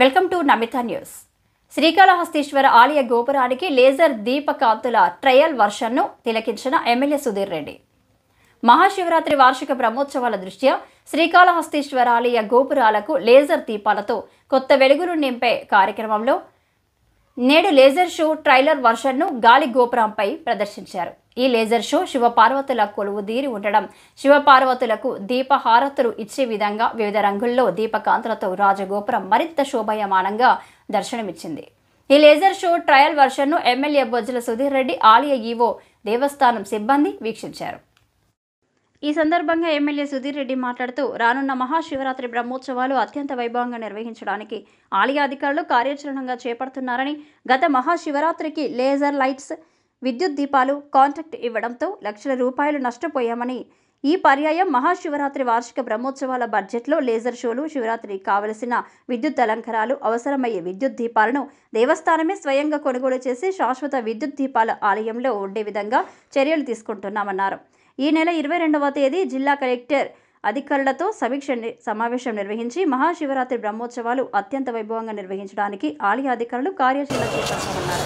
Welcome to Namitha news. Srikalahasteeswara ఆలయ గోపురానికి laser దీపకాంతుల ట్రయల్ వర్షన్ను తిలకించిన ఎమ్మెల్యే సుధీర్ రెడ్డి. మహాశివరాత్రి వార్షిక బ్రహ్మోత్సవాల దృష్ట్యా శ్రీకాళహస్తీశ్వర ఆలయ గోపురాలకు లేజర్ దీపాలతో కొత్త వెలుగును నింపే కార్యక్రమంలో నేడు లేజర్ షో ట్రైలర్ వర్షన్ను గాలి గోపురంపై ప్రదర్శించారు. ఈ లేజర్ షో శివపార్వతుల కొలువుదీరి ఉండడం, శివపార్వతులకు దీపహారతులు ఇచ్చే విధంగా వివిధ రంగుల్లో దీపకాంతులతో రాజగోపురం మరింత శోభాయమానంగా దర్శనమిచ్చింది. ఈ లేజర్ షో ట్రయల్ వర్షన్ను ఎమ్మెల్యే బొజ్జల సుధీర్ రెడ్డి, ఆలయ ఈవో, దేవస్థానం సిబ్బంది వీక్షించారు. ఈ సందర్భంగా ఎమ్మెల్యే సుధీర్ రెడ్డి మాట్లాడుతూ, రానున్న మహాశివరాత్రి బ్రహ్మోత్సవాలు అత్యంత వైభవంగా నిర్వహించడానికి ఆలయ అధికారులు కార్యాచరణగా చేపడుతున్నారని, గత మహాశివరాత్రికి లేజర్ లైట్స్, విద్యుత్ దీపాలు కాంట్రాక్ట్ ఇవ్వడంతో లక్షల రూపాయలు నష్టపోయామని, ఈ పర్యాయం మహాశివరాత్రి వార్షిక బ్రహ్మోత్సవాల బడ్జెట్లో లేజర్ షోలు, శివరాత్రికి కావలసిన విద్యుత్ అలంకరాలు, అవసరమయ్యే విద్యుత్ దీపాలను దేవస్థానమే స్వయంగా కొనుగోలు చేసి శాశ్వత విద్యుత్ దీపాల ఆలయంలో ఉండే విధంగా చర్యలు తీసుకుంటున్నామన్నారు. ఈ నెల 22వ తేదీ జిల్లా కలెక్టర్ అధికారులతో సమావేశం నిర్వహించి మహాశివరాత్రి బ్రహ్మోత్సవాలు అత్యంత వైభవంగా నిర్వహించడానికి ఆలయ అధికారులు కార్యాచరణ చేపడతామన్నారు.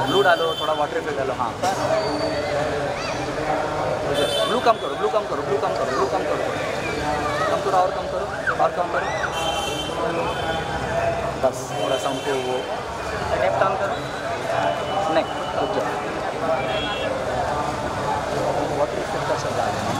ब्लू डालो, थोड़ा वाटर पे डालो. हाँ, ब्लू कम करो, ब्लू कम करो, ब्लू कम करो, ब्लू कम करो, कम करो और कम करो और कम करो. बस थोड़ा सा हमको वो टेप डाउन करो. नहीं, रुक जाओ. वाटर इफेक्ट का सब डाल देना.